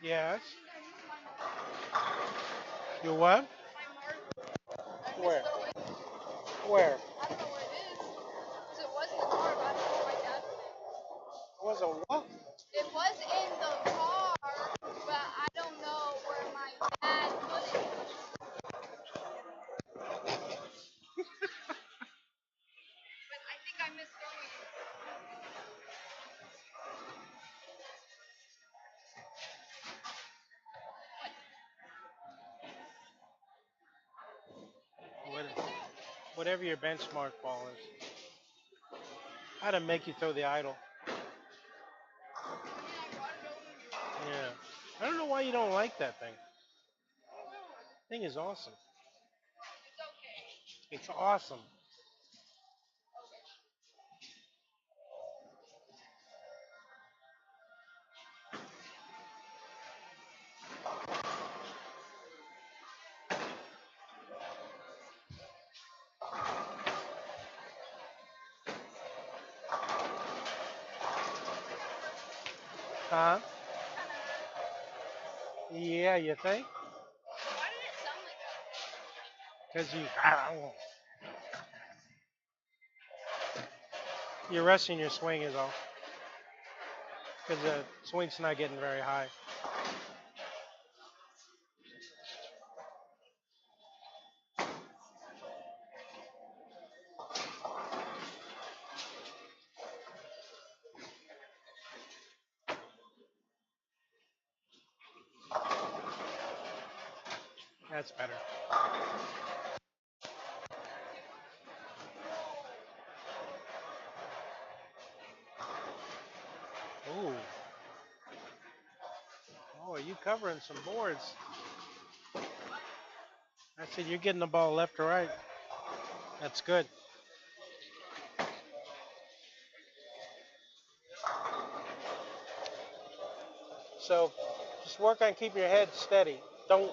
Yes. You what? Where? Where? Was a what? What- Whatever your benchmark ball is. How to make you throw the idol. Yeah. I don't know why you don't like that thing. Thing is awesome. It's awesome. Huh? Yeah, you think? Because you're resting your swing is all. Because the swing's not getting very high. That's better. Ooh. Oh, are you covering some boards? I said you're getting the ball left or right. That's good. So just work on keeping your head steady. Don't.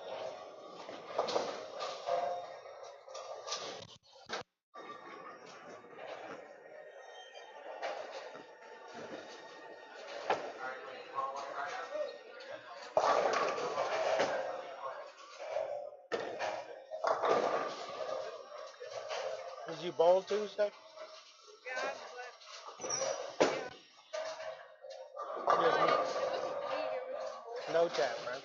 Did you bowl Tuesday? No tap, right?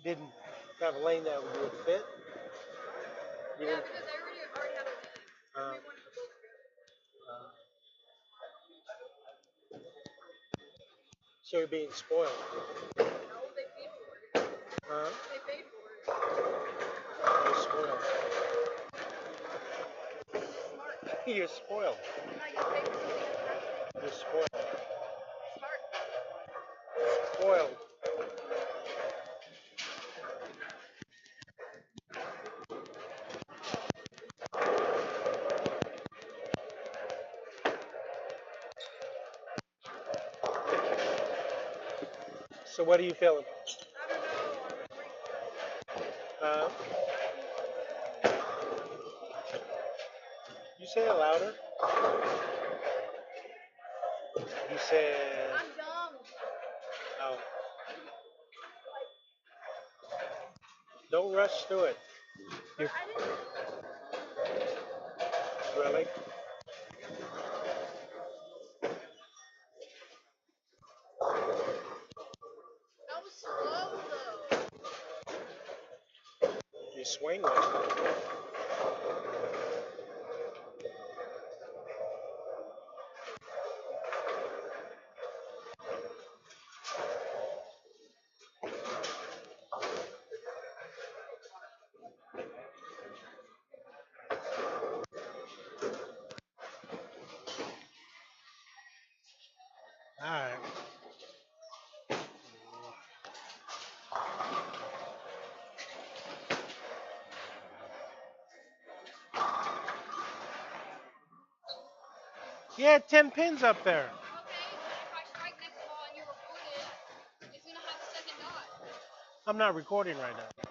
Didn't have a lane that would fit. You didn't. Uh, so you're being spoiled. Huh? You're spoiled. You're spoiled. You're spoiled. Spoiled. So what are you feeling? Uh, you say it louder. You said. Oh, don't rush through it. You're, really? You swing with it. All right. You had 10 pins up there. I'm not recording right now.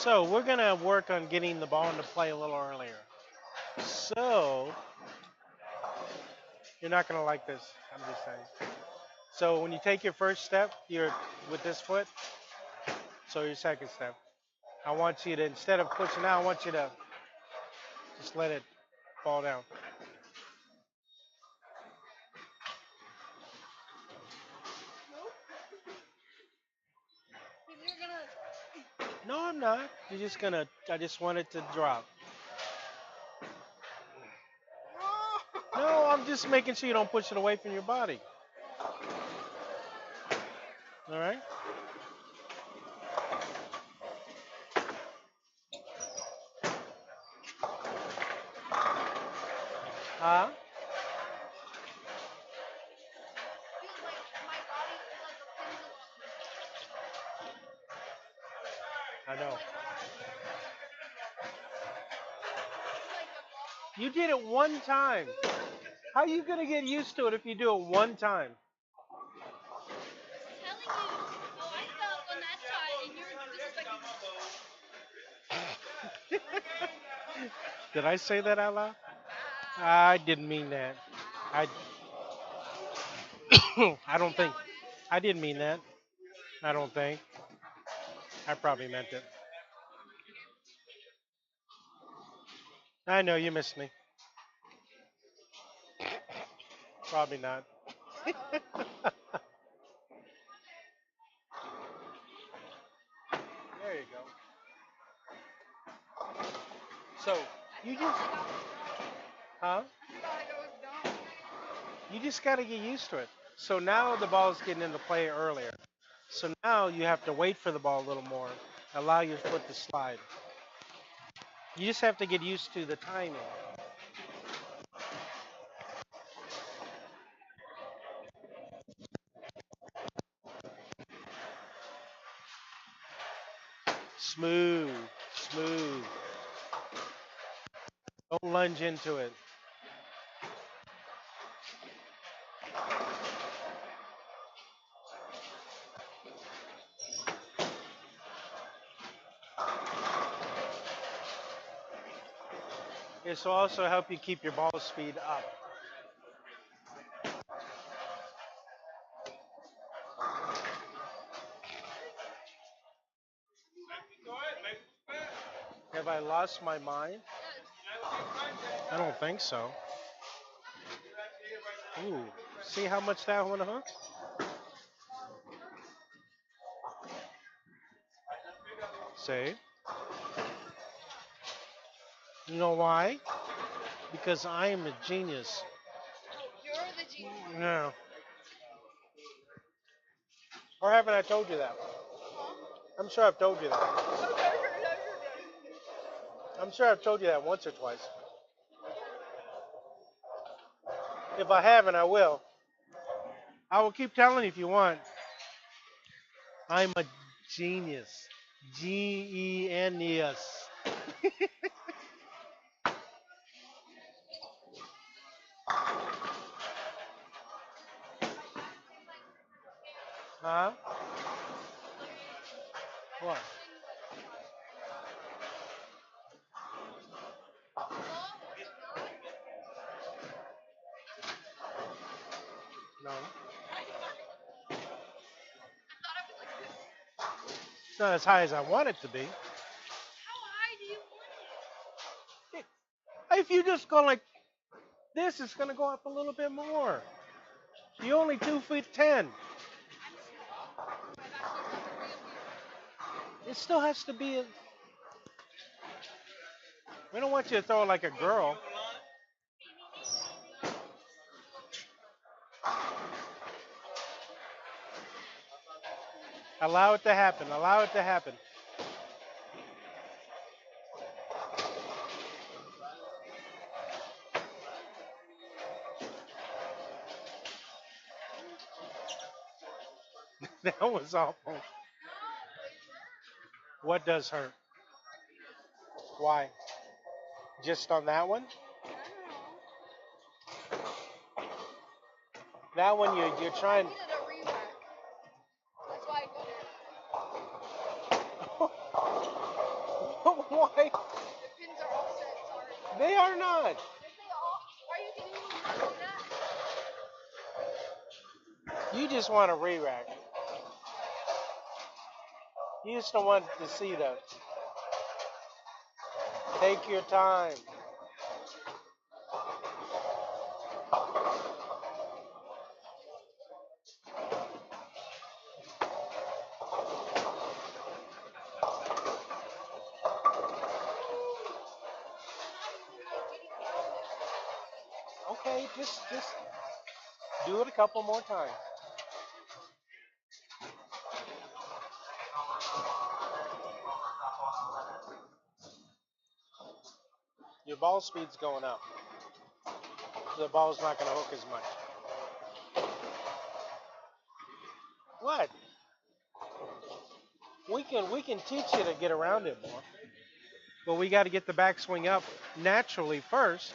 So we're gonna work on getting the ball into play a little earlier. So you're not gonna like this. I'm just saying. So when you take your first step, you're with this foot. So your second step, I want you to instead of pushing out, I want you to just let it fall down. No, I'm not. You're just gonna. I just want it to drop. No, I'm just making sure you don't push it away from your body. All right. Huh? I know. You did it one time. How are you gonna get used to it if you do it one time? Did I say that out loud? I didn't mean that. I I don't think I didn't mean that. I don't think. I probably meant it. I know you missed me. Probably not. There you go. So you just huh? You just got to get used to it. So now the ball's getting into play earlier. So now you have to wait for the ball a little more. Allow your foot to slide. You just have to get used to the timing. Smooth, smooth. Don't lunge into it. This will also help you keep your ball speed up. Have I lost my mind? I don't think so. Ooh, see how much that one, huh? See? You know why? Because I am a genius. No. Or haven't I told you that? I'm sure I've told you that. I'm sure I've told you that once or twice. If I haven't, I will. I will keep telling you if you want. I'm a genius. Genius. Huh? What? No. It's not as high as I want it to be. If you just go like this, it's going to go up a little bit more. You're only 2 feet 10. It still has to be. We don't want you to throw it like a girl. Allow it to happen. Allow it to happen. That was awful. What does hurt? Why? Just on that one? That one you're trying. Hey, they are not. You just want to re-rack. You just don't want to see them. Take your time. Okay, just do it a couple more times. Your ball speed's going up. The ball's not going to hook as much. What? We can teach you to get around it more, but we got to get the backswing up naturally first.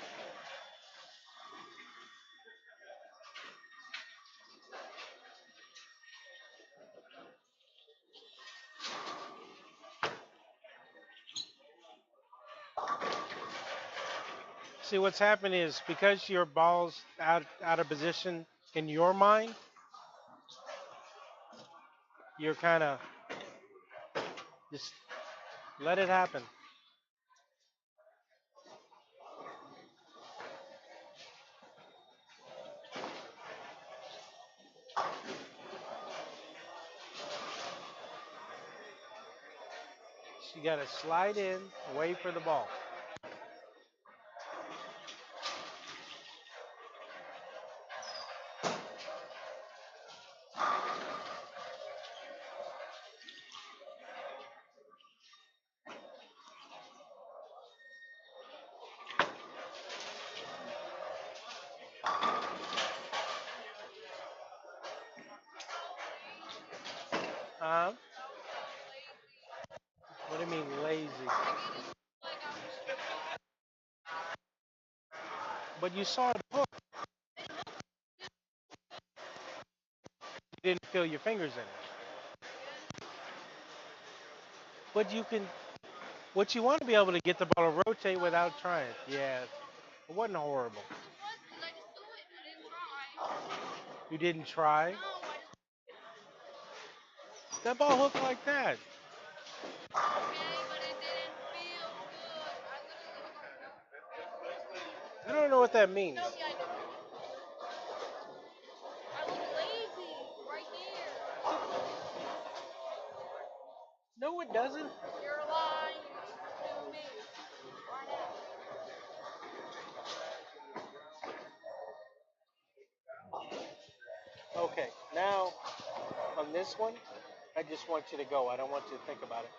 See, what's happened is because your ball's out of position in your mind, you're kind of just let it happen. You got to slide in, wait for the ball. Uh, what do you mean lazy? But you saw the hook. You didn't feel your fingers in it. But you can. What you want to be able to get the ball to rotate without trying. Yeah, it wasn't horrible. You didn't try. That ball hooked like that. I don't know what that means. No, it doesn't. Okay, now on this one, I just want you to go. I don't want you to think about it.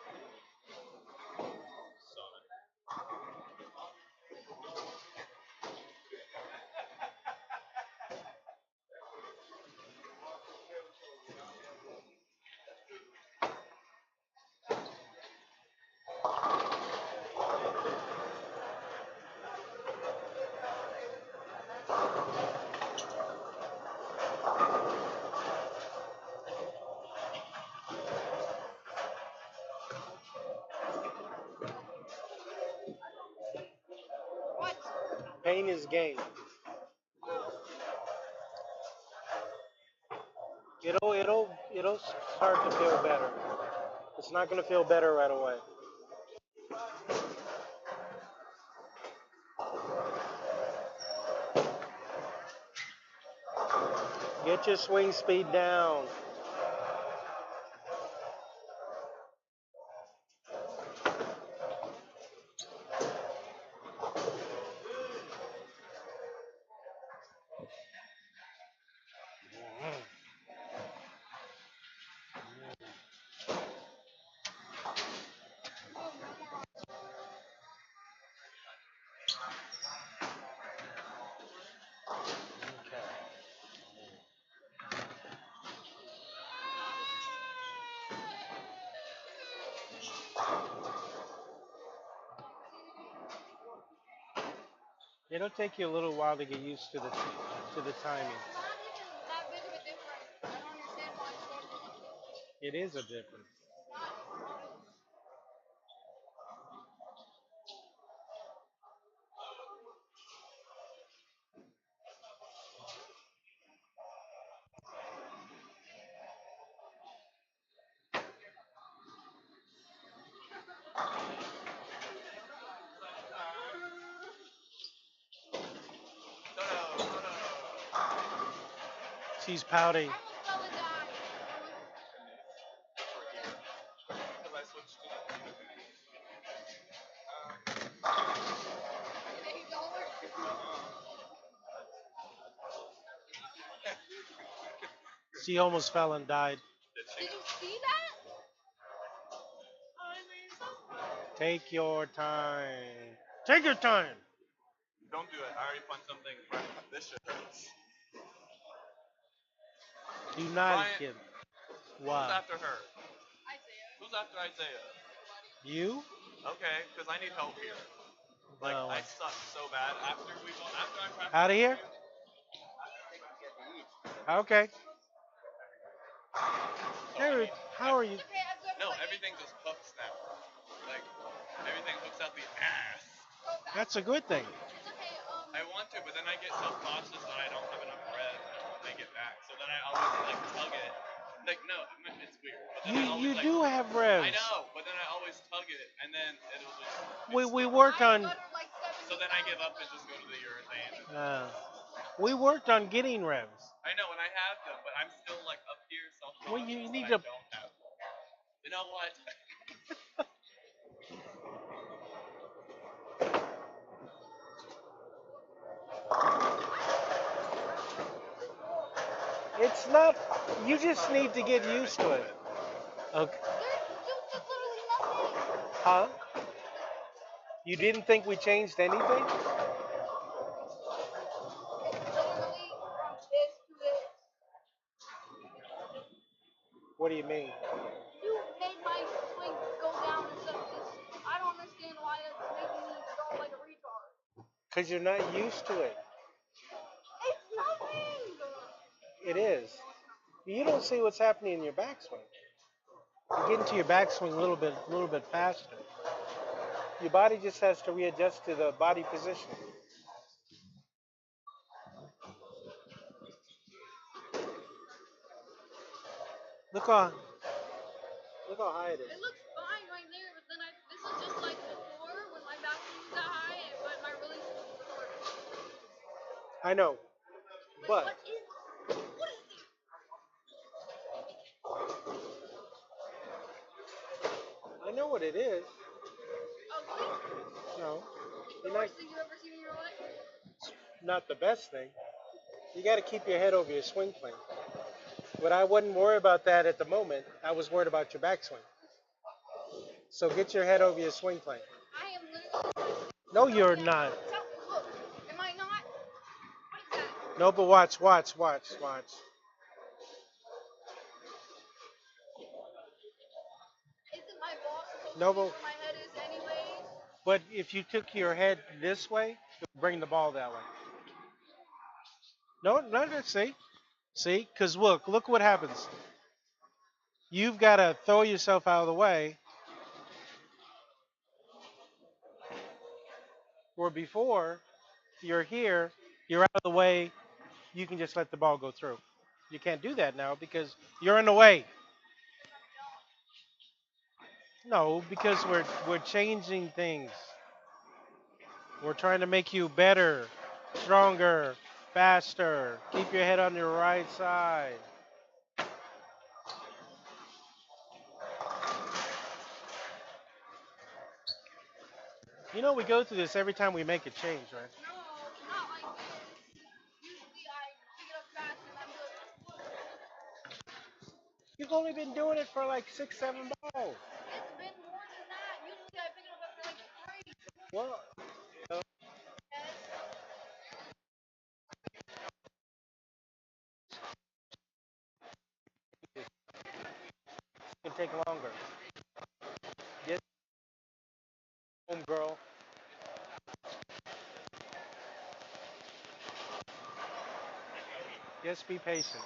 Pain is gain. It'll start to feel better. It's not gonna feel better right away. Get your swing speed down. It'll take you a little while to get used to the timing. It is a difference. She's pouting. She almost fell and died. Did you see that? Take your time. Take your time. Don't do it. I already found something fresh. This shit hurts. Do not Brian, give. who's Wow. after her? Who's after Isaiah? You? Okay, because I need help here. Like, No. I suck so bad. After I practice. Out of here? Okay. Hey, how are you? No, everything just hooks now. Like, everything hooks out the ass. That's a good thing. I want to, but then I get self-conscious that I don't have enough bread to make it back. So then I always, like, tug it. Like, no, it's weird. But then I always, You like, do have revs. I know, but then I always tug it, and then it'll just... We worked on. So then I give up and just go to the urethane. We worked on getting revs. I know, and I have them, but I'm still, like, up here self-conscious Well, you need that to. I don't have them. You know what? It's not. You just need to get used to it. Okay. Huh? You didn't think we changed anything? What do you mean? You made my swing go down instead of this. I don't understand why it's making me go like a retard. Because you're not used to it. It's nothing. It is. You don't see what's happening in your backswing. You get into your backswing a little bit faster. Your body just has to readjust to the body position. Look how high it is. It looks fine right there, but then this is just like before when my back swing was that high, but my release was short. I know, but What is it? I know what it is. Ugly? No, The you're not, worst thing you've ever seen in your life? not the best thing. You got to keep your head over your swing plane. But I wouldn't worry about that at the moment. I was worried about your backswing. So get your head over your swing plane. I am literally. No, you're not. Look, am I not? What is that? No, but watch. Isn't my ball supposed No, to be but, where my head is anyways? but if you took your head this way, you'll bring the ball that way. No, see, because look what happens. You've got to throw yourself out of the way. Where before, you're here, you're out of the way, you can just let the ball go through. You can't do that now because you're in the way. No, because we're changing things. We're trying to make you better, stronger, faster. Keep your head on your right side. You know we go through this every time we make a change, right? No, not like this. Usually I pick it up fast and I'm good. You've only been doing it for like 6, 7 balls. It's been more than that. Usually I pick it up after like 3. Well, Yes. it can take longer. Get home, girl. Just be patient.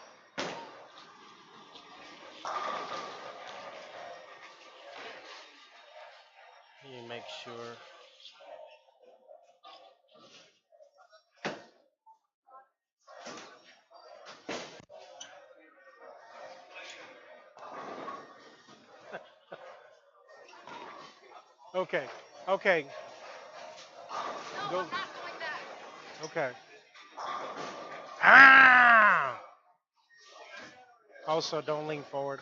You make sure. Okay. Okay. No, Go. I'm not doing that. Okay. Ah! Also, don't lean forward.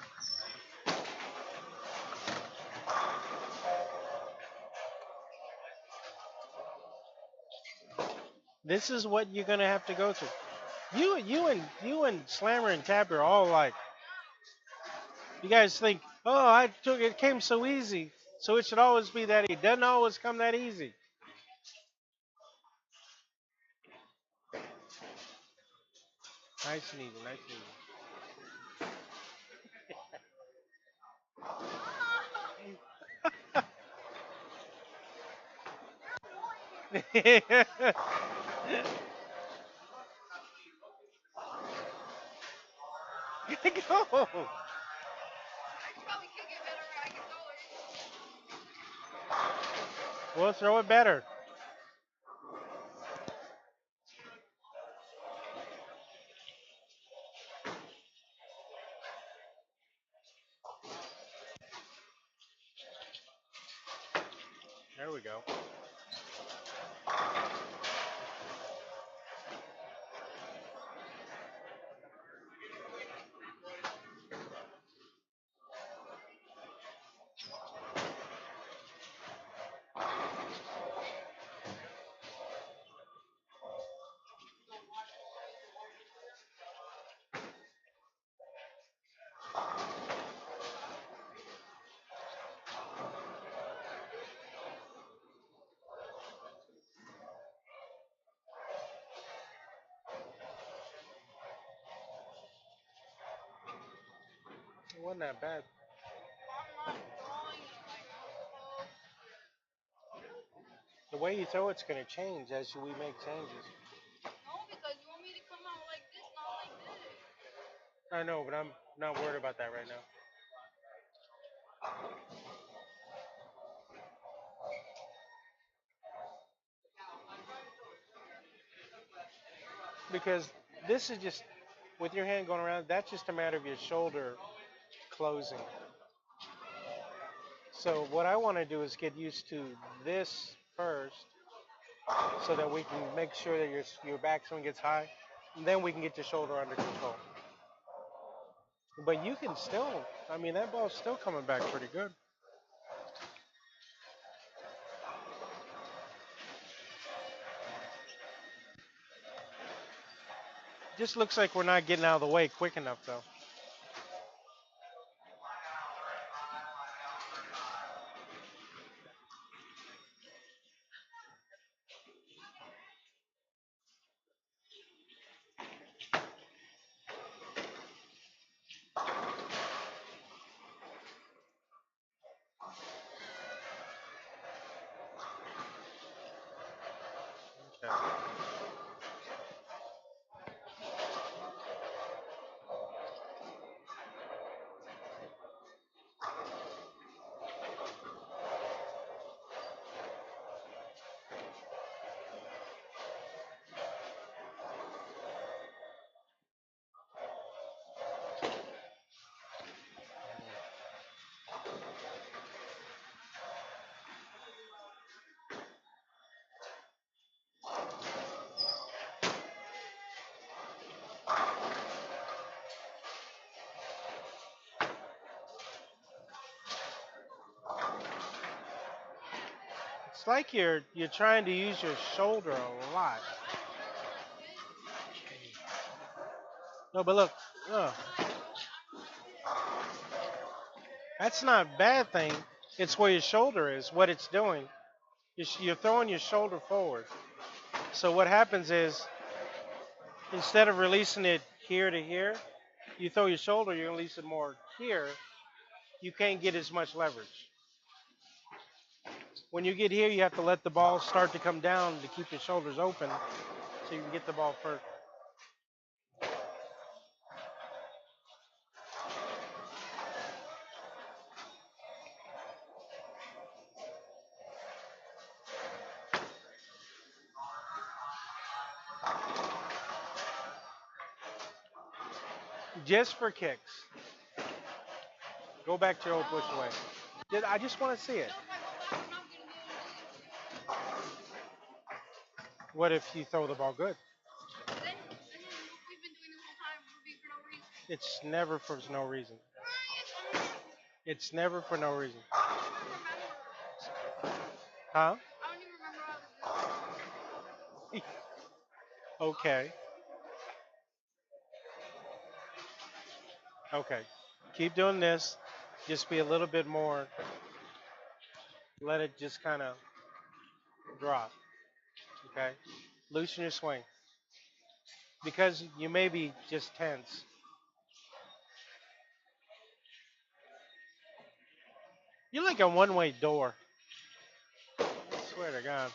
This is what you're gonna have to go through. You and Slammer and Tabby are all like, you guys think, oh, I took it came so easy, so it should always be that easy. Doesn't always come that easy. Nice and easy, nice and easy. Go. Probably kick it better when I can throw it. We'll throw it better. There we go. It wasn't that bad. I'm not drawing it right now. The way you throw it's gonna change as we make changes. No, because you want me to come out like this, not like this. I know, but I'm not worried about that right now. Because this is just with your hand going around, that's just a matter of your shoulder closing. So what I want to do is get used to this first, so that we can make sure that your backswing gets high, and then we can get your shoulder under control. But you can still, I mean, that ball's still coming back pretty good. Just looks like we're not getting out of the way quick enough, though. Okay. It's like you're trying to use your shoulder a lot. I throw it like this. No, but look, When I throw it, I'm like this. that's not a bad thing. It's where your shoulder is. What it's doing, you're throwing your shoulder forward. So what happens is, instead of releasing it here to here, you throw your shoulder, you release it more here. You can't get as much leverage. When you get here, you have to let the ball start to come down to keep your shoulders open, so you can get the ball first. Just for kicks. Go back to your old push away. No. I just want to see You it. know, if I go back, I'm not gonna be able to see it. What if you throw the ball good? Then we've been doing this whole time. We're being for no reason. It's never for no reason. I don't even, It's never for no reason. I don't even remember. Huh? I don't even remember what I was doing. Okay. Okay. Keep doing this. Just be a little bit more. Let it just kind of drop. Okay. Loosen your swing. Because you may be just tense. You're like a one-way door. I swear to God.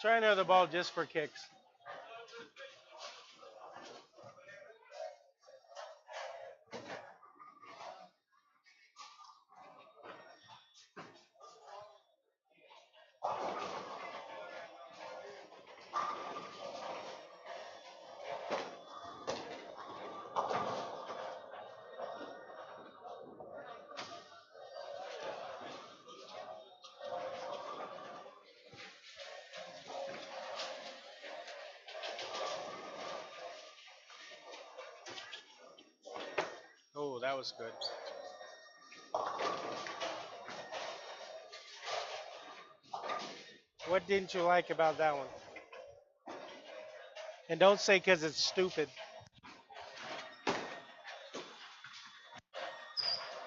Try another ball just for kicks. Oh, that was good. What didn't you like about that one? And don't say because it's stupid.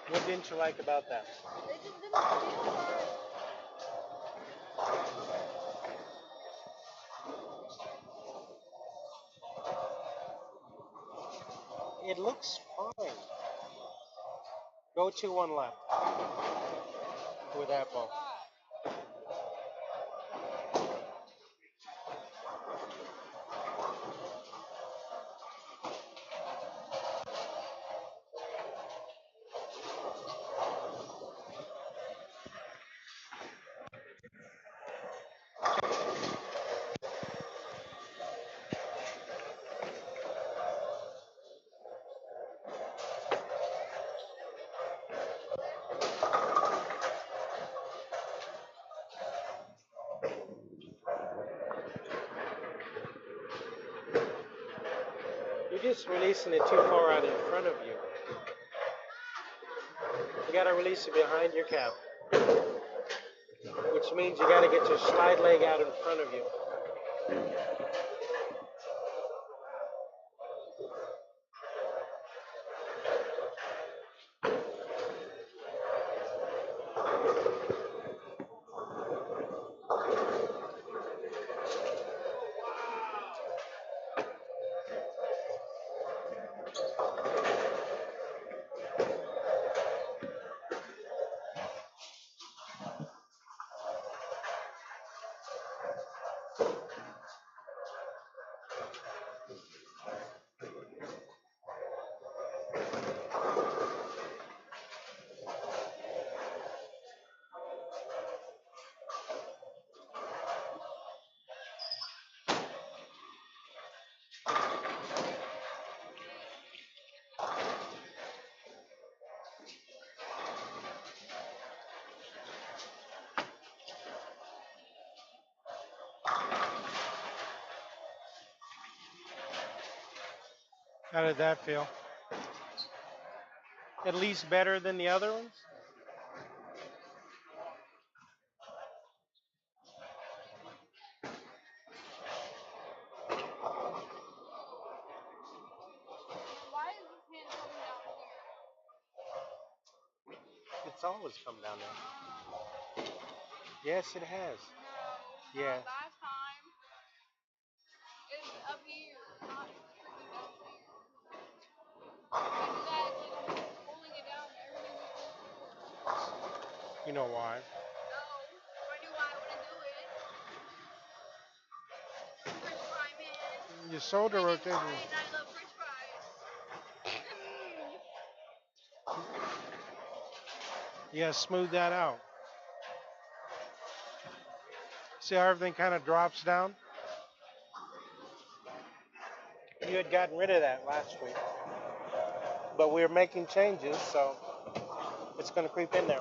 What didn't you like about that? It just didn't feel right. It looks fine. Go 2-1 left with that For ball. what? You're just releasing it too far out in front of you. You gotta release it behind your cap, which means you gotta get your slide leg out in front of you. How did that feel? At least better than the other ones? Why is this hand coming down here? It's always come down there. No. Yes, it has. No. Yeah. Not last time. It's up here, not freaking down there. If I do that, it's like I'm pulling it down. Everything just goes forward. You know why? No. If I knew why, I wouldn't do it. French fry man. Your shoulder Freaking rotation. right, I love French fries. You gotta smooth that out. See how everything kind of drops down? You had gotten rid of that last week. but we're making changes, so it's going to creep in there.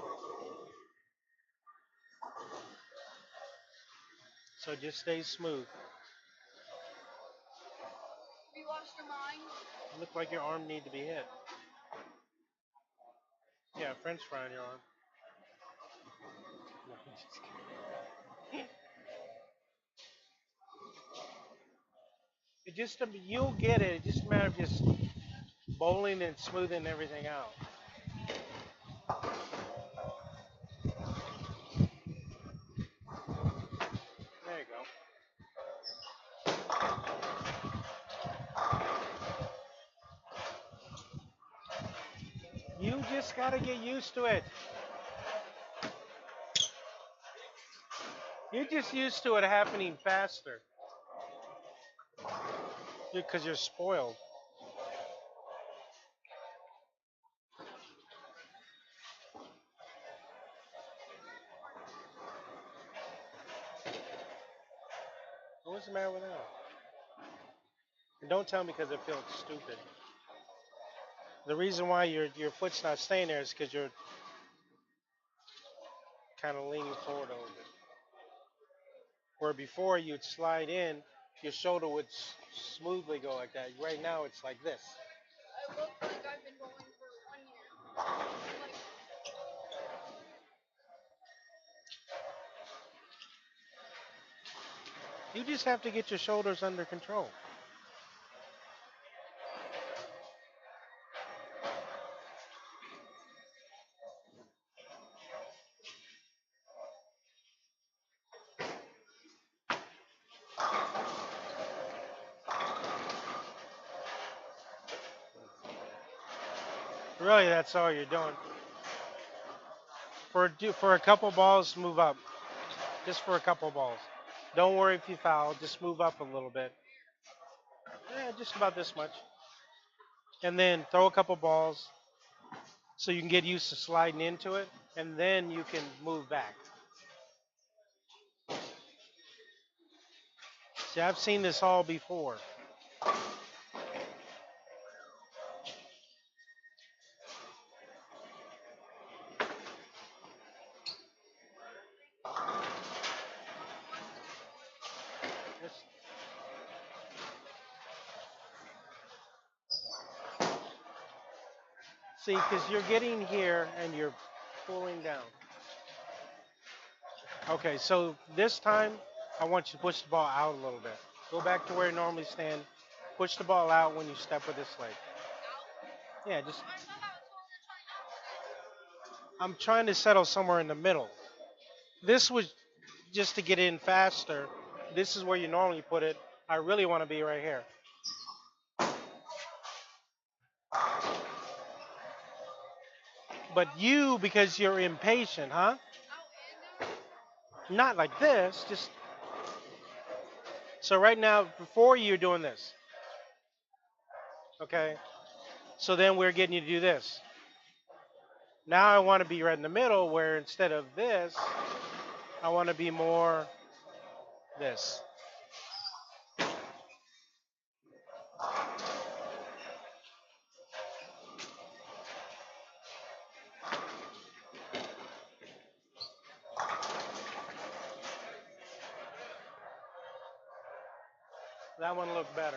So just stay smooth. Have you lost your mind? You look like your arm need to be hit. Yeah, French fry on your arm. No, I'm just kidding. It just you'll get it. It's just a matter of just bowling and smoothing everything out. There you go. You just gotta get used to it. You're just used to it happening faster because you're spoiled. What's the matter with that? And don't tell me because it feels stupid. The reason why your foot's not staying there is because you're kind of leaning forward a little bit. Where before you'd slide in, your shoulder would smoothly go like that. Right now it's like this. I look like I've been bowling for 1 year. Like, You just have to get your shoulders under control. Really, that's all you're doing. For a couple balls, move up. Just for a couple balls. Don't worry if you foul. Just move up a little bit. Yeah, just about this much. And then throw a couple balls so you can get used to sliding into it, and then you can move back. See, I've seen this all before. Just- See, because you're getting here and you're pulling down. Okay, so this time I want you to push the ball out a little bit. Go back to where you normally stand. Push the ball out when you step with this leg. Yeah, just I thought that was what we were trying out to do. I'm trying to settle somewhere in the middle. This was just to get in faster. This is where you normally put it. I really want to be right here. But you, because you're impatient, huh? Out and down? Not like this, just so right now, before you're doing this. Okay? So then we're getting you to do this. Now I want to be right in the middle where instead of this, I want to be more this. That one looked better.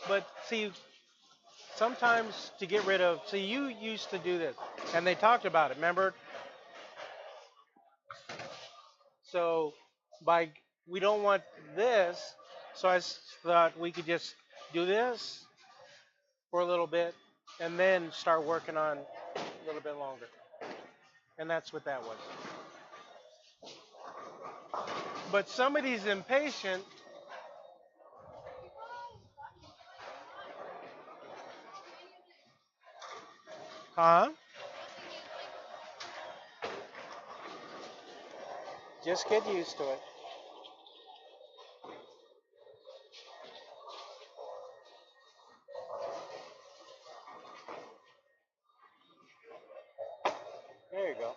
But see, sometimes to get rid of, see, you used to do this, and they talked about it, remember? So we don't want this, so thought we could just do this for a little bit and then start working on a little bit longer. And that's what that was. But somebody's impatient, huh? Just get used to it. There you go.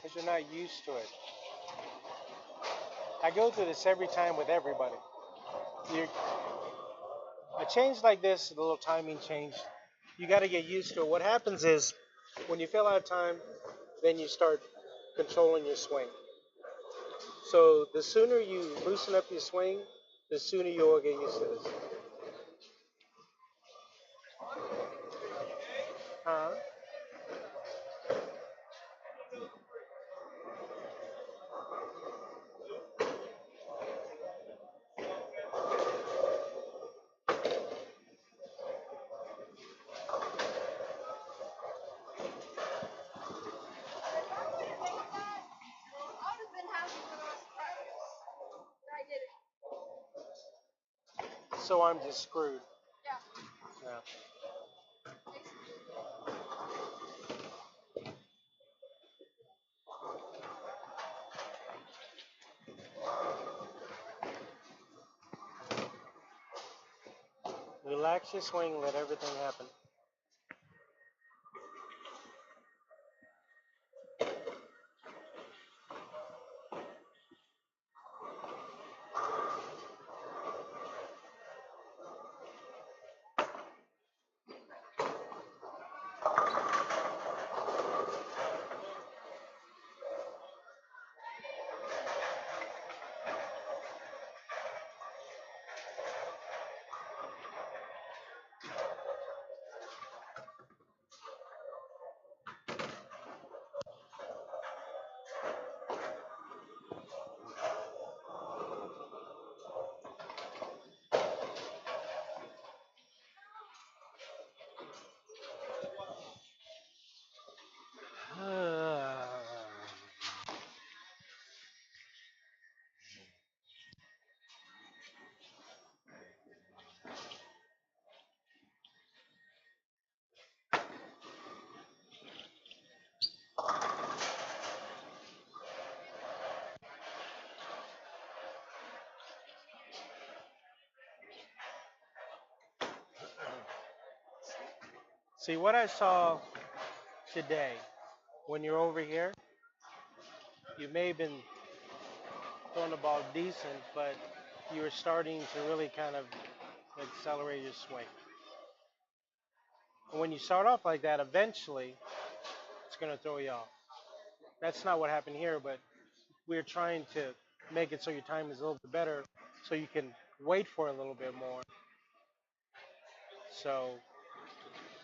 Here's They're not used to it. I go through this every time with everybody. You A change like this, a little timing change, you got to get used to it. What happens is when you feel out of time, then you start controlling your swing. So the sooner you loosen up your swing, the sooner you will get used to this. Huh? If I would have made that, I would have been happy when I was in practice. But I did it. So I'm just screwed. Yeah, Yeah. basically. Relax your swing, let everything happen. See what I saw today when you're over here, you may have been throwing the ball decent, but you were starting to really kind of accelerate your swing. And when you start off like that, eventually it's going to throw you off. That's not what happened here, but we're trying to make it so your time is a little bit better so you can wait for it a little bit more. So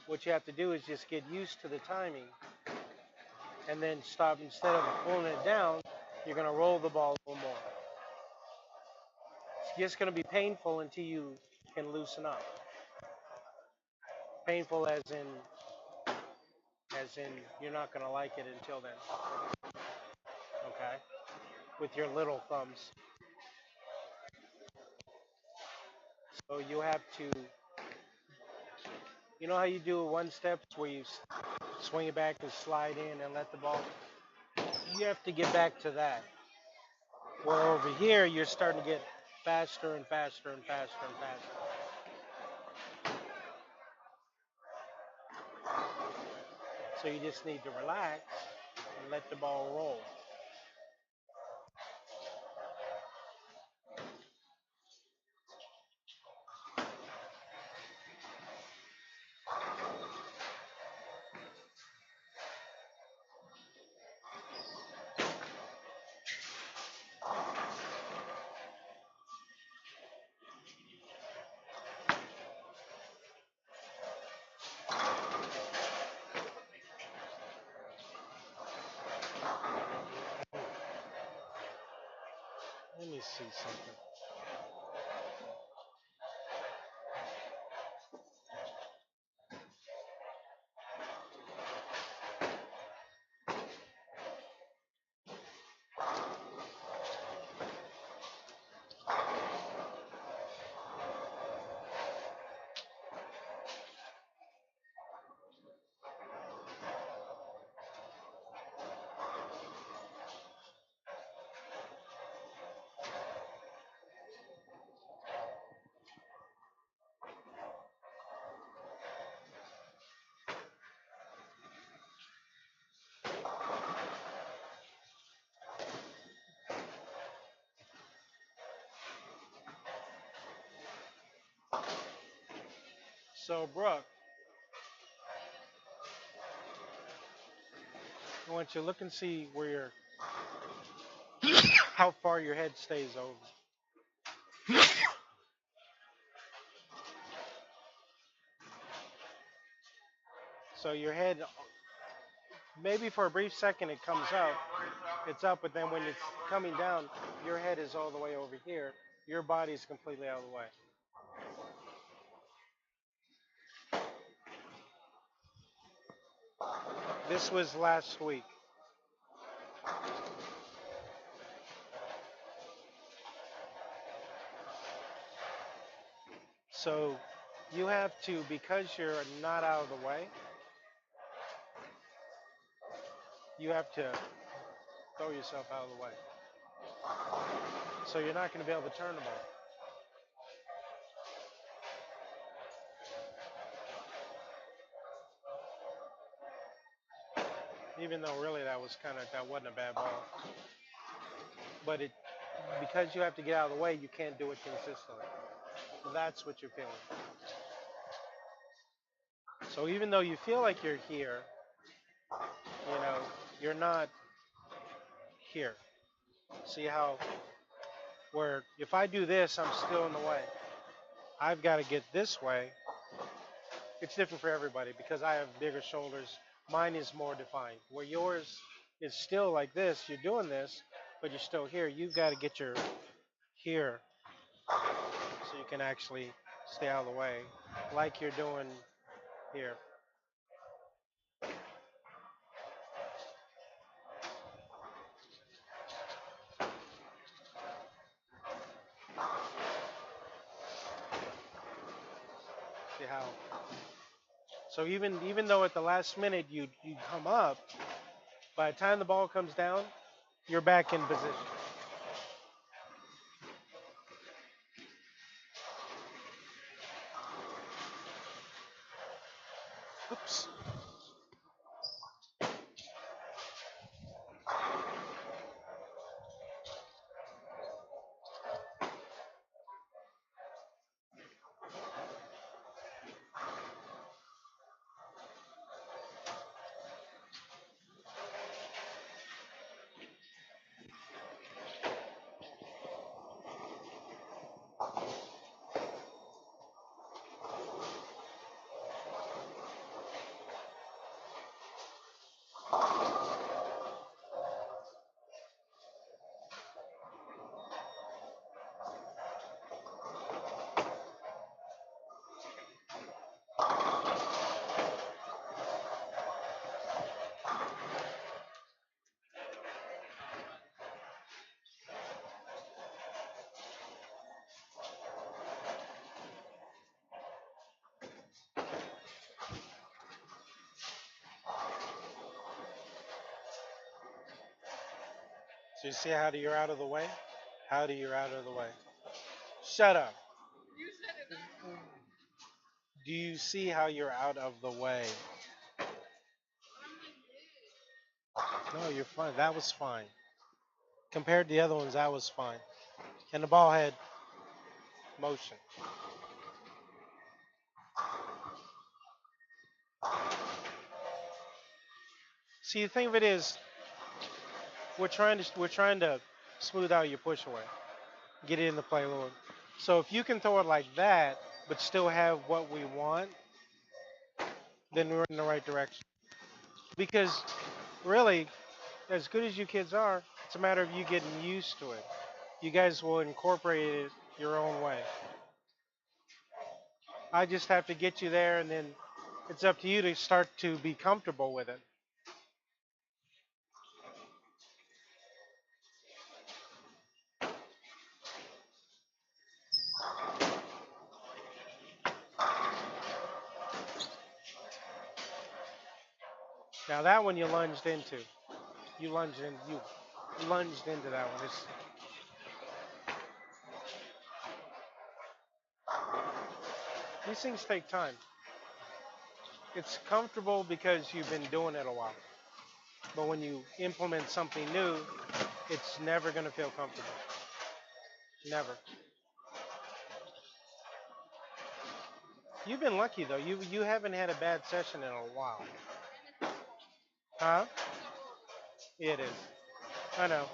what you have to do is just get used to the timing and then stop. Instead of pulling it down, you're going to roll the ball a little more. It's just going to be painful until you can loosen up. Painful as in you're not going to like it until then. Okay? With your little thumbs. So you have to, you know how you do one step where you swing it back and slide in and let the ball. You have to get back to that. Where over here you're starting to get faster and faster and faster and faster. So you just need to relax and let the ball roll. Let me see something. So, Brooke, I want you to look and see where your how far your head stays over. So your head, maybe for a brief second it comes up, it's up, but then when it's coming down, your head is all the way over here. Your body is completely out of the way. This was last week. So you have to, because you're not out of the way, you have to throw yourself out of the way. So you're not going to be able to turn the ball. Even though really that wasn't a bad ball. But it because you have to get out of the way, you can't do it consistently. That's what you're feeling. So even though you feel like you're here, you know, you're not here. See how where if I do this, I'm still in the way. I've got to get this way. It's different for everybody because I have bigger shoulders. Mine is more defined. Where yours is still like this, you're doing this, but you're still here. You've got to get your here so you can actually stay out of the way like you're doing here. See how? So even though at the last minute you come up, by the time the ball comes down, you're back in position. Oops. So you see how you're out of the way? How do you're out of the way? Shut up. You said it, not me. Do you see how you're out of the way? But I'm like this. No, you're fine. That was fine. Compared to the other ones, that was fine. And the ball had motion. See, the thing of it is, we're trying to smooth out your push away, get it in the play a little. So if you can throw it like that, but still have what we want, then we're in the right direction. Because really, as good as you kids are, it's a matter of you getting used to it. You guys will incorporate it your own way. I just have to get you there, and then it's up to you to start to be comfortable with it. Now that one you lunged into. You lunged into that one. These things take time. It's comfortable because you've been doing it a while. But when you implement something new, it's never going to feel comfortable. Never. You've been lucky though. You haven't had a bad session in a while. And it's horrible. Huh? It's so horrible. It is. I know.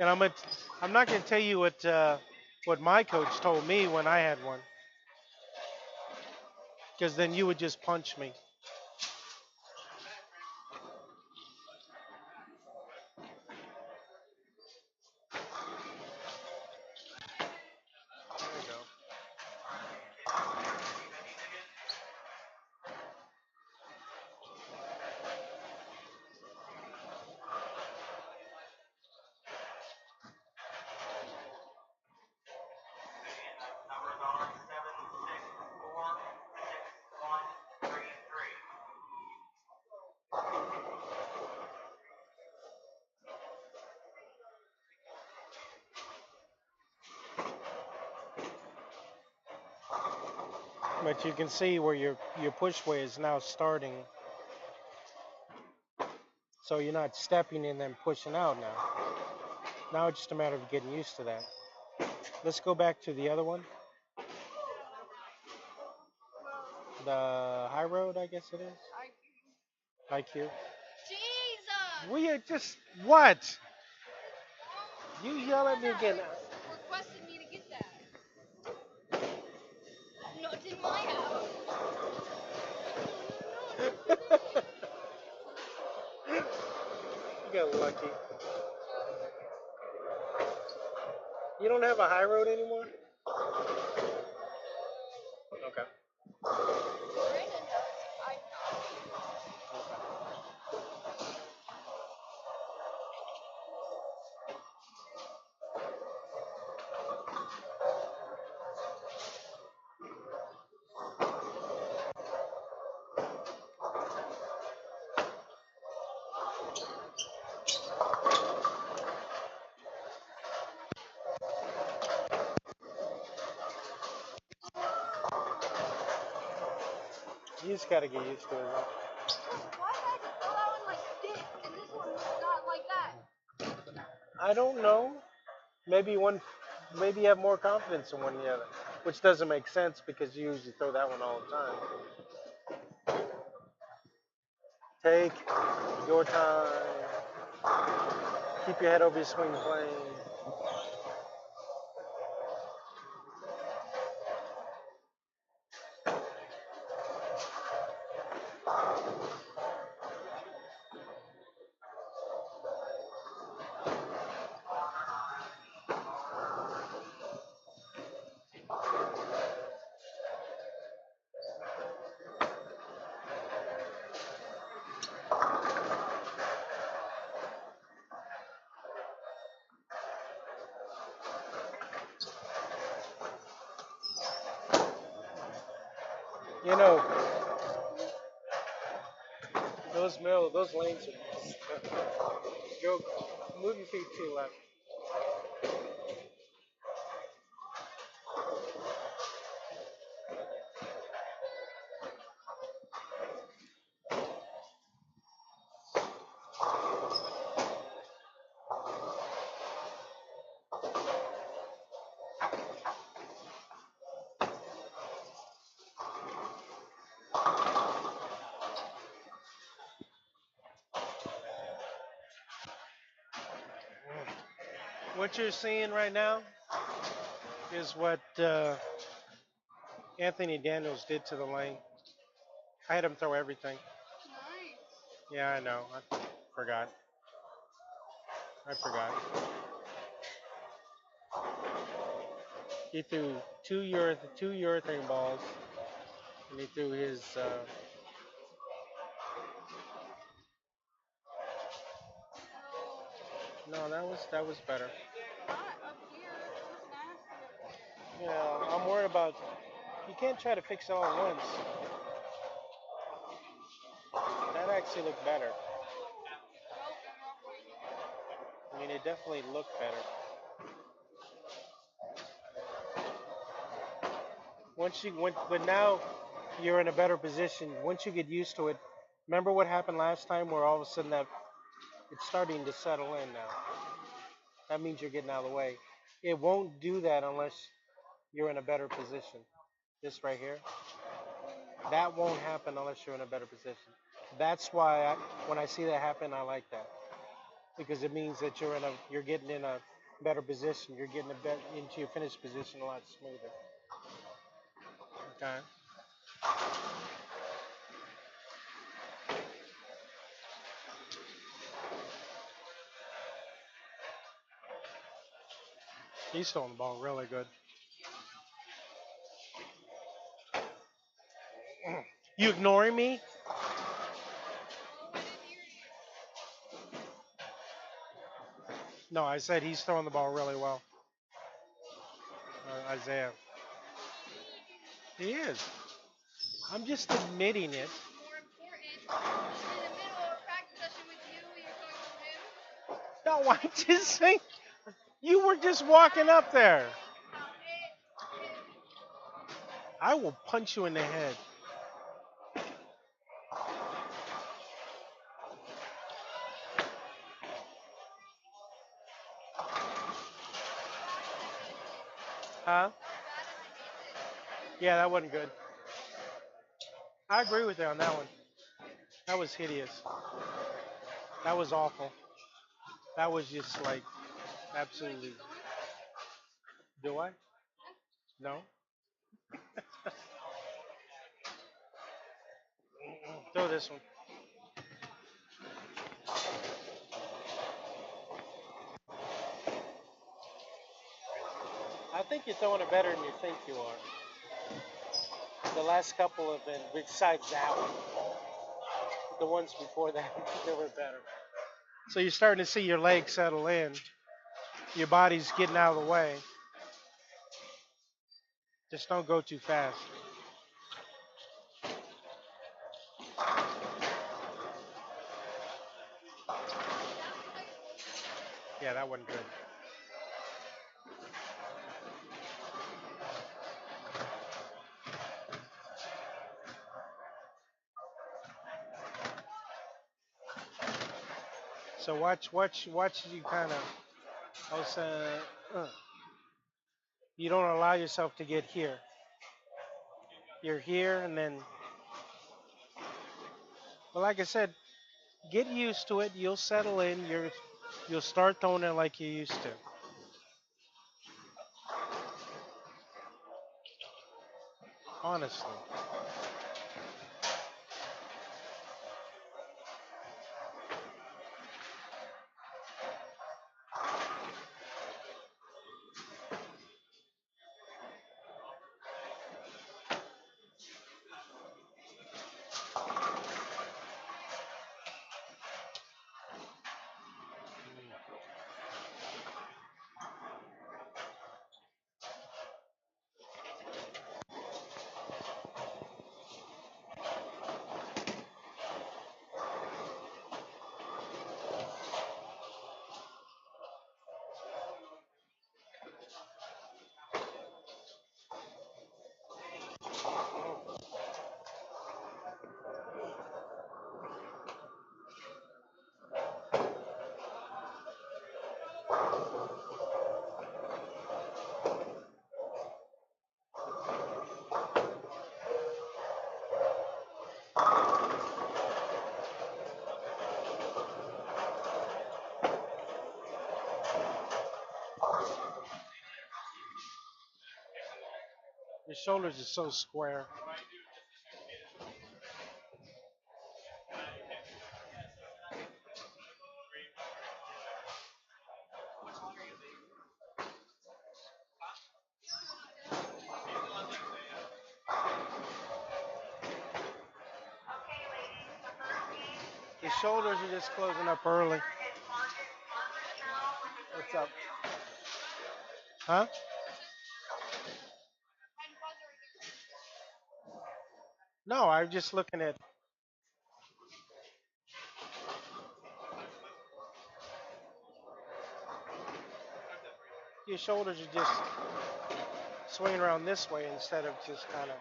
And I'm not gonna tell you what my coach told me when I had one, because then you would just punch me. There you go. But you can see where your push weight is now starting, so you're not stepping and then pushing out now. Now it's just a matter of getting used to that. Let's go back to the other one, Well, the high road, I guess it is. IQ. Jesus! We are just what? You You're the yell at one me that again. requested me to get that. Not in my house. No, You got lucky. You don't have a high road anymore? Okay. Brandon does. I don't. You just gotta get used to it. Why did I throw that one like this and this one not like that? I don't know. Maybe maybe you have more confidence in one than the other, which doesn't make sense because you usually throw that one all the time. Take your time. Keep your head over your swing plane. You know, those lanes are. Go, move your feet to the left. What you're seeing right now is what Anthony Daniels did to the lane. I had him throw everything. Nice. Yeah, I know. I forgot. I forgot. He threw two urethane balls, and he threw his. No. No, that was better. Not up here. It was nasty up there. Yeah, I'm worried about. You can't try to fix it all at once. That actually looked better. It felt enough like it. I mean, it definitely looked better. Once you went, but now you're in a better position. Once you get used to it, remember what happened last time, where all of a sudden that it's starting to settle in now. That means you're getting out of the way. It won't do that unless you're in a better position. this right here, that won't happen unless you're in a better position. That's why when I see that happen, I like that because it means that you're getting in a better position. You're getting into your finished position a lot smoother. Okay. He's throwing the ball really good. You ignoring me? Oh, I didn't hear you. No, I said he's throwing the ball really well. Isaiah. He is. I'm just admitting it. More important, I'm in the middle of a practice session with you. You're coming from him. No, I'm just saying. You were just walking up there. I will punch you in the head. Bad as I missed it. Huh? How bad as I missed it. Yeah, that wasn't good. I agree with you on that one. That was hideous. That was awful. That was just like You want to absolutely. keep going? Do I? Yeah. No. Throw this one. I think you're throwing it better than you think you are. The last couple have been, besides that one, the ones before that, they were better. So you're starting to see your legs settle in. Your body's getting out of the way. Just don't go too fast. That looks like it's going in. Yeah, that wasn't good. So watch you kind of. Also, you don't allow yourself to get here. You're here, and then, well, like I said, get used to it. You'll settle in. You'll start throwing it like you used to. Honestly. Your shoulders are so square. Your shoulders are just closing up early. What's up? Huh? And pause it right there. No, I'm just looking at your shoulders are just swinging around this way instead of just kind of.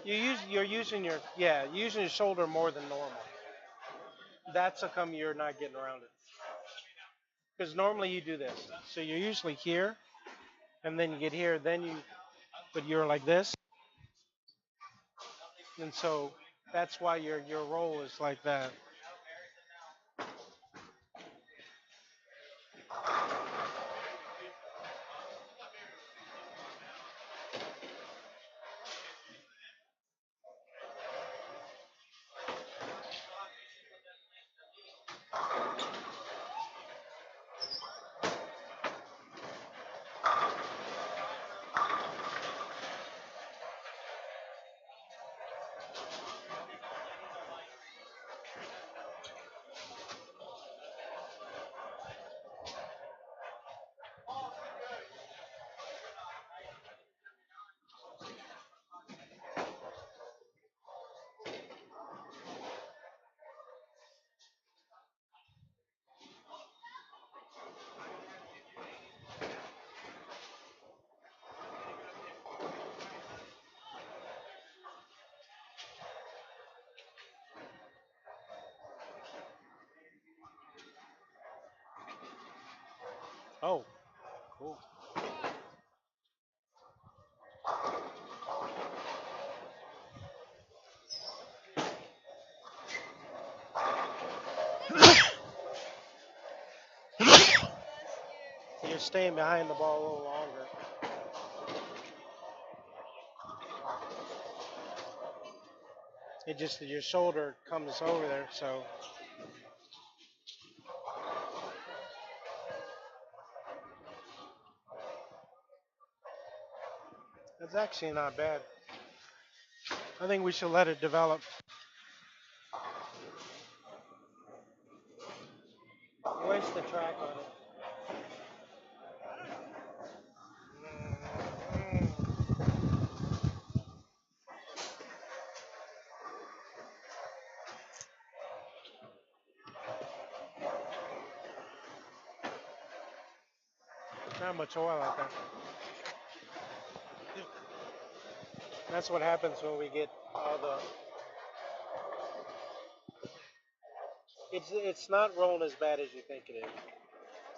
You're using you're using your shoulder more than normal. That's how come you're not getting around it. Because normally you do this. So you're usually here, and then you get here, then you, but you're like this, and so that's why your roll is like that. Oh, cool. What? Bless you. You're staying behind the ball a little longer. It just your shoulder comes over there, so that's actually not bad. I think we should let it develop. Where's the track on it? Not much oil out there. That's what happens when we get all the. It's not rolling as bad as you think it is.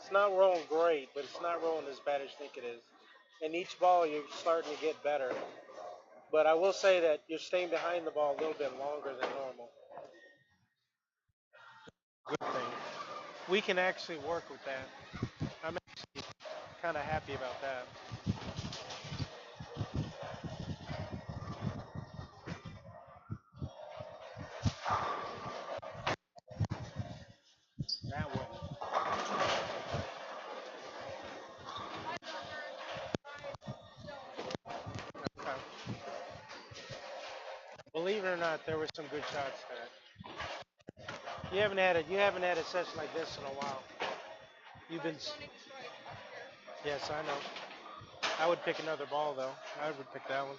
It's not rolling great, but it's not rolling as bad as you think it is. And each ball you're starting to get better. But I will say that you're staying behind the ball a little bit longer than normal. Good thing. We can actually work with that. I'm actually kind of happy about that. That one. I prefer fried stone. Okay. Believe it or not, there were some good shots there. You haven't had a session like this in a while. You've been. Fried stone ain't strike. I don't care. Yes, I know. I would pick another ball though. I would pick that one.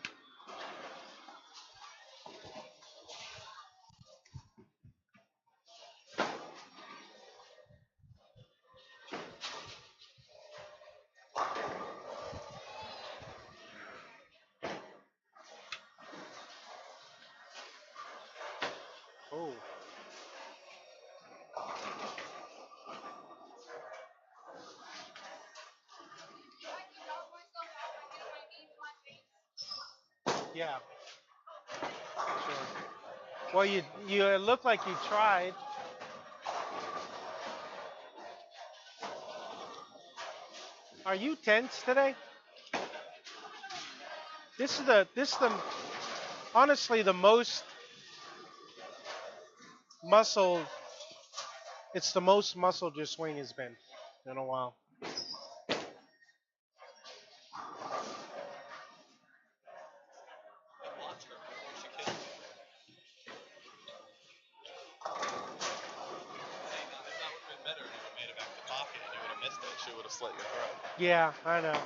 Oh, I can knock myself out by getting my knee to my face. yeah, sure. Well, you look like you tried. Are you tense today? This is the honestly the most muscle. It's the most muscled your swing has been in a while. I watched her before she killed me. See, now if that would have been better and you would have made it back to pocket and you would have missed it, she would have slit your throat. Yeah, I know.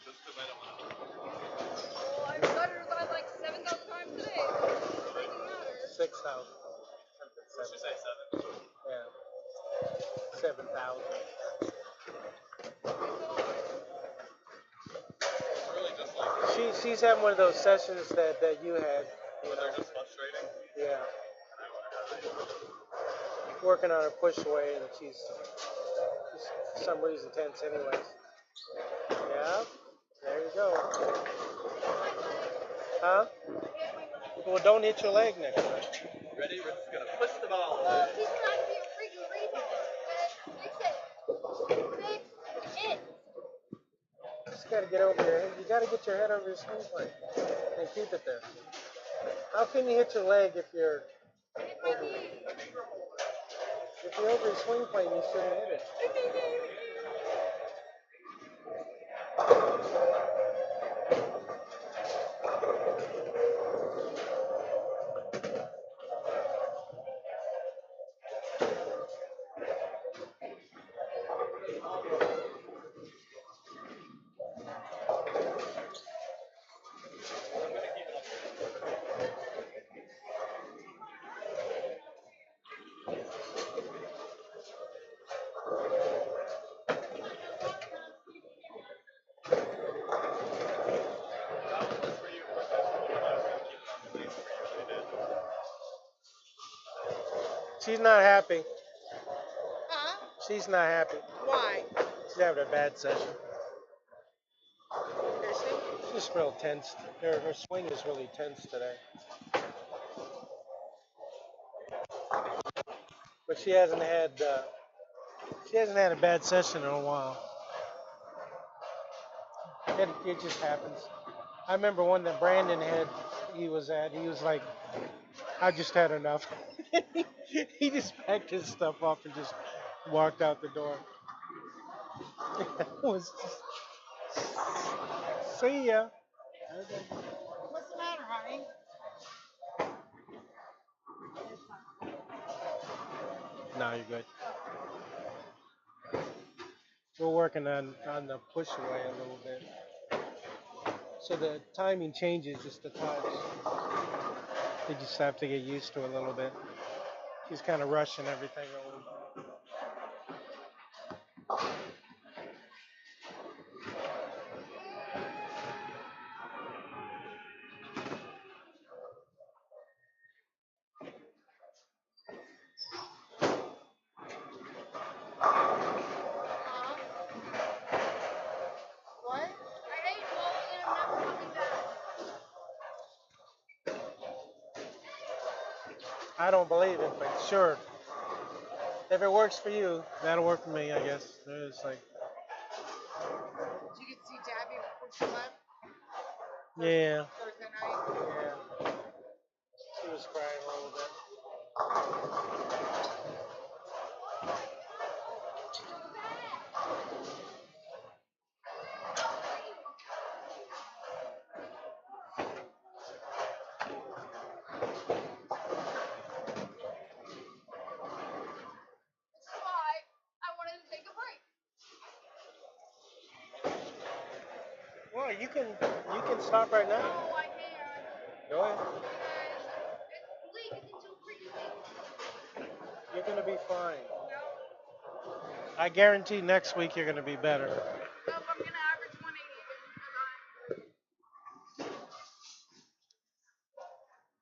Just because I don't want to. Well, I've gutted her line like 7,000 times today, so it doesn't freaking matter. 6,000. Did she say 7? Yeah, 7,000. It's a lot. It's really just like. She She's having one of those sessions that you had. You When know. they're just frustrating. Yeah. Working on her push away, and she's for some reason tense, anyways. Yeah. There you go. Huh? Well, don't hit your leg next time. Ready? We're just gonna push the ball. He's trying to be a freaking retard. Fix it. Fix it. You just gotta get over your head. You gotta get your head over your swing plane and keep it there. How can you hit your leg if you're over, if you're over your swing plane? You shouldn't hit it. That one was for you. I told him I was gonna keep it on the base for you, and I did. She's not happy. Huh? She's not happy. Why? She's having a bad session. Is she? She's just real tense. Her swing is really tense today. But she hasn't had a bad session in a while. It just happens. I remember one that Brandon had. He was like, I just had enough. He just packed his stuff up and just walked out the door. It was just, see ya. What's the matter, honey? No, you're good. We're working on the push away a little bit. So the timing changes just a touch. You just have to get used to it a little bit. She's kind of rushing everything a little bit. What? I hate bowling and I'm never coming back. I don't believe it, but sure. If it works for you, that'll work for me, I guess. It's like, Did you get to see Tabby before she left yeah, Thursday night? yeah. She was crying a little bit. This is why I wanted to take a break. Well, you can stop right now. No, I can't. Go ahead. Because the league isn't too freaking big. You're gonna be fine. No. I guarantee next week you're gonna be better. Nope, I'm gonna average 180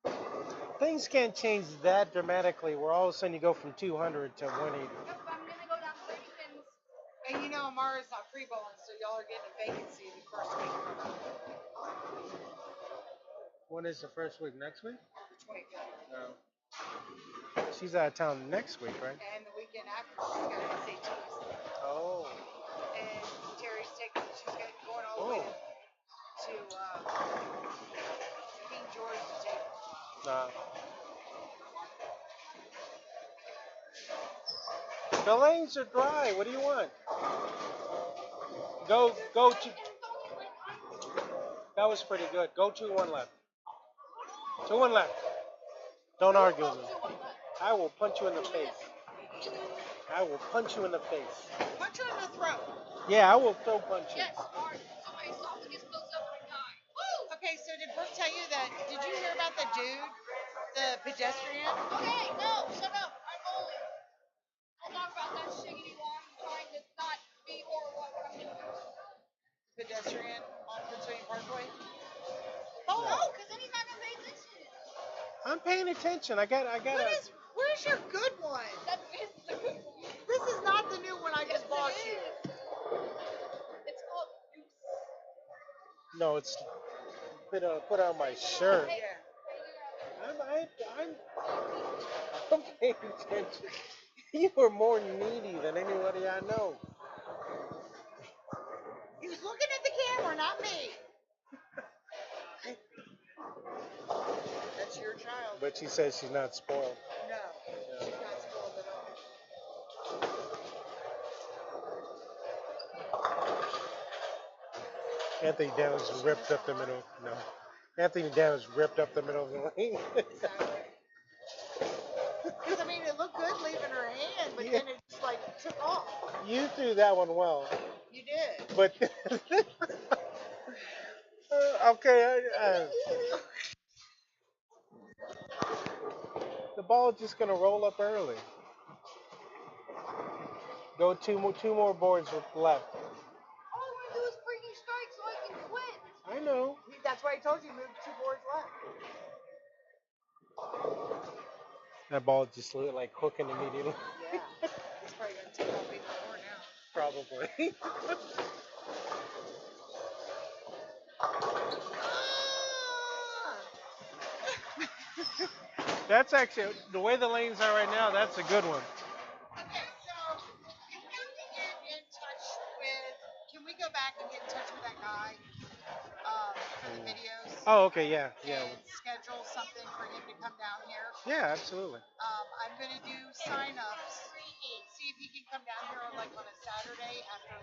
again Things can't change that dramatically where all of a sudden you go from 200 to 180. because I'm gonna go down to Ravens. And you know Amara's not free bowling, so y'all are getting a vacancy the first week. When is the first week? Next week? The 25th. No. She's out of town next week, right? And the weekend after she's got SATs. Oh. And she's going all the way to King George to take her. Nah. The lanes are dry. What do you want? Go to. That was pretty good. Go 2-1 left. 2-1 left. Don't argue with me. I will punch you in the face. I will punch you in the face. Punch her in the throat. Yeah, I will throw punch you. Yes, Mark. Somebody softly gets close up and die. Woo! Okay, so did Brooke tell you that? Did you hear about the dude, the pedestrian? Okay, no, shut up. I'm bowling. I'll talk about that shiggity while I'm trying to not be horrible at what I'm doing. Pedestrian on Prince William Parkway? No. No, because then he's not gonna pay attention. I'm paying attention. I got. Where's your good one? That is the good one. This is not the new one I just bought you. It's called Goose. No, it's put on my shirt. Yeah. I'm I'm paying attention. You are more needy than anybody I know. He was looking at the camera, not me. That's your child. But she says she's not spoiled. No, she's not spoiled at all. Anthony Downs ripped up the middle. No. Anthony Downs ripped up the middle of the lane. Exactly. Because I mean, it looked good leaving her hand, but then it just like took off. You threw that one well. You did. But okay, the ball is just gonna roll up early. Go two more boards with left. All I want to do is freaking strike so I can quit. I know. That's why I told you move 2 boards left. That ball just like hooking immediately. Yeah. It's probably going to take off even more now. Probably. That's actually the way the lanes are right now. That's a good one. Okay, so if you can get in touch with, can we go back and get in touch with that guy for the videos? Oh, okay, yeah. And schedule something for him to come down here. Yeah, absolutely. I'm gonna do sign-ups. See if he can come down here on a Saturday after